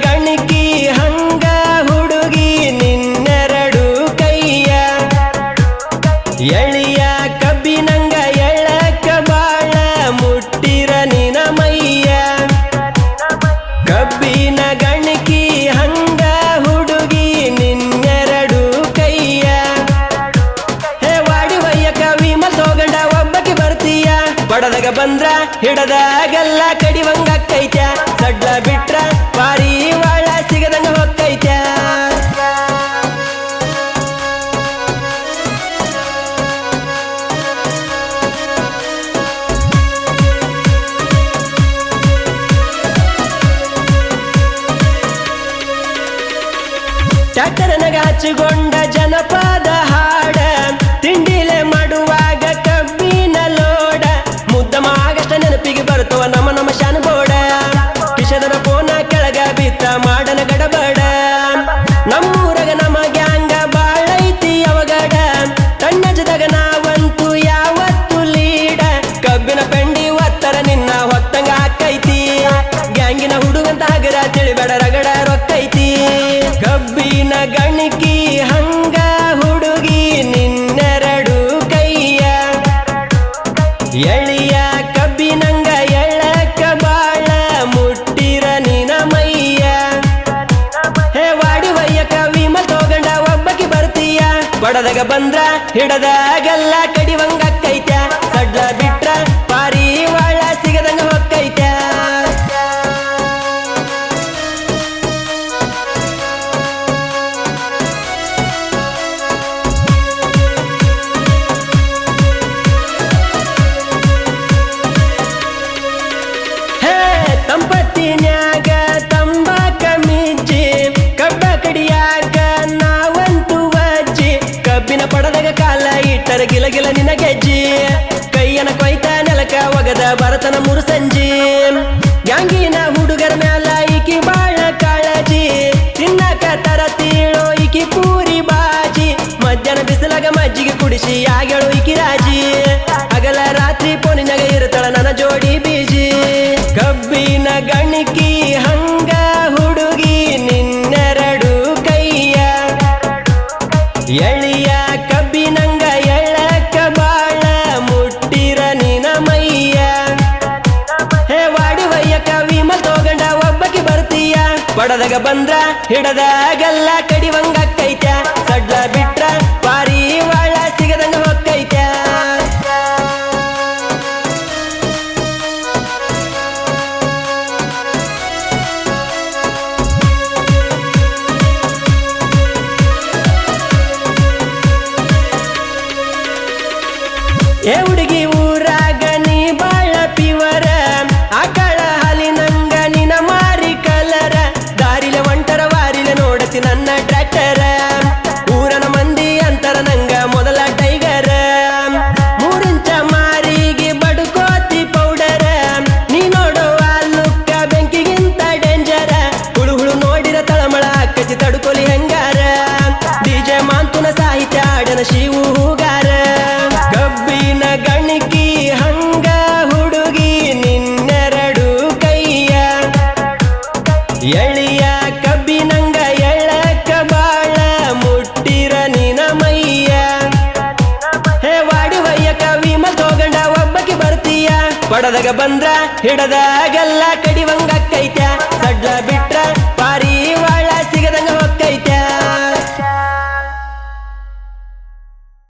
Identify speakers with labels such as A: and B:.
A: ಗಣಿಕಿ ಹಂಗ ಹುಡುಗಿ ನಿನ್ನೆರಡು ಕೈಯ ಎಳಿಯ ಕಬ್ಬಿನಂಗ ಎಳಕ ಬಾಳ ಮುಟ್ಟಿರ ನಿನ ಮೈಯ ಕಬ್ಬಿನ ಗಣಿಕಿ ಹಂಗ ಹುಡುಗಿ ನಿನ್ನೆರಡು ಕೈಯ ಹೇ ವಾಡಿ ವಯ್ಯ ಕವಿ ಮತ್ತೋಗಂಡ ಒಬ್ಬಕ್ಕೆ ಬರ್ತೀಯ ಬಡದಾಗ ಬಂದ್ರ ಹಿಡದಾಗೆಲ್ಲ ಕಡಿವಂಗಕ್ಕೈತ ಸಡ್ಲ ಬಿಟ್ರ ಪಾರಿ ವಾಳ ಸಿಗದಂಗ ಹೊಕ್ಕೈತ ಟ್ಯಾಕ್ಟರನಗ ಹಚ್ಚಿಕೊಂಡ ಜನಪದ ಹಾಡ ತಿಂಡಿಲೆ ಮಾಡುವಾಗ ಕಬ್ಬಿನ ಲೋಡ ಮುದ್ದಮಾಗಷ್ಟ ನೆನಪಿಗೆ ಬರ್ತವ ನಮ್ಮ ಶಾನ ಬೋಡ ಕಿಶದನ ಪೋನ ಕೆಳಗ ಬಿತ್ತ ಮಾಡನ ಗಡಬಡ ನಮ್ಮೂರಗ ನಮ್ಮ ಗ್ಯಾಂಗ ಬಾಳೈತಿ ಅವಗಡ ತಣ್ಣಜದಾಗ ನಾವಂತೂ ಯಾವತ್ತು ಲೀಡ ಕಬ್ಬಿನ ಪೆಂಡಿ ಒತ್ತರ ನಿನ್ನ ಹೊತ್ತಂಗ ಹಾಕೈತಿ ಗ್ಯಾಂಗಿನ ಹುಡುಗಂತ ಹಗರ ತಿಳಿಬೇಡ ರಗಡ ರೊಕ್ಕೈತಿ ಕಬ್ಬಿನ ಗಣಿಕಿ ಹಂಗ ಹುಡುಗಿ ನಿನ್ನೆರಡು ಕೈಯ ಎಳಿಯ ಕಬ್ಬಿನಂಗ ಎಳಕ ಬಾಳ ಮುಟ್ಟಿರ ನಿನ ಮೈಯ ಹೇ ವಾಡಿ ವಯ್ಯ ಕವಿ ಮತ್ತೋಗಂಡ ಒಬ್ಬಕ್ಕೆ ಬರ್ತೀಯ ಬಡದಾಗ ಬಂದ್ರ ಹಿಡದಾಗೆಲ್ಲ ಕಡಿವಂಗಕ್ಕೈತ ಸಡ್ಲ ಬಿಟ್ರ ಪಾರಿ ವಾಳ ಸಿಗದಂಗ ಹೊಕ್ಕೈತ ತಂಪತ್ತಿನ್ಯಾಗ ತಂಬಾಕ ಮಿಜ್ಜಿ ಕಬ್ಬ ಕಡಿಯಾಗ ನಾವಂತೂ ವಜ್ಜಿ ಕಬ್ಬಿನ ಪಡದಾಗ ಕಾಲ ಇಟ್ಟರ ಗಿಲಗಿಲ ನಿನ ಗೆಜ್ಜಿ ಕೈಯನ ಕೊಯ್ತ ನೆಲಕ ಒಗದ ಭರತನ ಮುರು ಸಂಜಿ ಗ್ಯಾಂಗಿನ ಹುಡುಗರ ಮ್ಯಾಲ ಈಕಿ ಬಾಳ ಕಾಳಜಿ ತಿನ್ನಕ ತರ ತೀಳೋ ಈಕಿ ಪೂರಿ ಬಾಜಿ ಮಧ್ಯಾಹ್ನ ಬಿಸಿಲಾಗ ಮಜ್ಜಿಗೆ ಕುಡಿಸಿ ಆಗೇಳು ಈಕಿ ರಾಜಿ ಹಗಲ ರಾತ್ರಿ ಪೋನಿನಾಗ ಇರುತ್ತಳ ನನ್ನ ಜೋಡಿ ಬೀಜಿ ಕಬ್ಬಿನ ಗಣಿಕಿ ಹಂಗ ಹುಡುಗಿ ನಿನ್ನೆರಡು ಕೈಯ ಎಳಿಯ ಕಬ್ಬಿನಂಗ ಎಳಕ ಬಾಳ ಮುಟ್ಟಿರ ನಿನ ಮೈಯ ಹೇ ವಾಡಿ ವಯ್ಯ ಕವಿ ಮತ್ತೋಗಂಡ ಒಬ್ಬಕ್ಕೆ ಬರ್ತೀಯ ಬಡದಾಗ ಬಂದ್ರ ಹಿಡದಾಗೆಲ್ಲ ಕಡಿವಂಗಕ್ಕೈತ ಸಡ್ಲ ಬಿಟ್ರ ಪಾರಿ ವಾಳ ಸಿಗದಂಗ ಹೊಕ್ಕೈತ ಏ ಹುಡುಗಿ ಊರಾಗ ನೀ ಬಾಳ ಪಿವರ ಆಕಳ ಹಾಲಿನಂಗ ನಿನ ಮಾರಿ ಕಲರ ದಾರಿಲೆ ಒಂಟರ ವಾರಿಲೆ ನೋಡತಿ ನನ್ನ ಟ್ರ್ಯಾಕ್ಟರ ಊರನ ಮಂದಿ ಅಂತರ ನಂಗ ಮೊದಲ ಟೈಗರ 3 ಇಂಚ ಮಾರಿಗೆ ಬಡುಕೋತಿ ಪೌಡರ ನೀ ನೋಡುವ ಲುಕ್ಕ ಬೆಂಕಿಗಿಂತ ಡೇಂಜರ ಹುಳು ಹುಳು ನೋಡಿರ ತಳಮಳ ಆಕತಿ ತಡುಕೊಲಿ ಹೆಂಗಾರ ಡಿಜೆ ಮಾಂತುನ ಸಾಹಿತ್ಯ ಆಡನ ಶಿವು ಹೂಗಾರ ಕಬ್ಬಿನ ಗಣಿಕಿ ಹಂಗ ಹುಡುಗಿ ನಿನ್ನೆರಡು ಕೈಯ ಎಳಿಯ ಕಬ್ಬಿನಂಗ ಎಳಕ ಬಾಳ ಮುಟ್ಟಿರ ನಿನ ಮೈಯ ಹೇ ವಾಡಿ ವಯ್ಯ ಕವಿ ಮತ್ತೋಗಂಡ ಒಬ್ಬಕ್ಕೆ ಬರ್ತೀಯ ಬಡದಾಗ ಬಂದ್ರ ಹಿಡದಾಗೆಲ್ಲ ಕಡಿವಂಗಕ್ಕೈತ ಸಡ್ಲ ಬಿಟ್ರ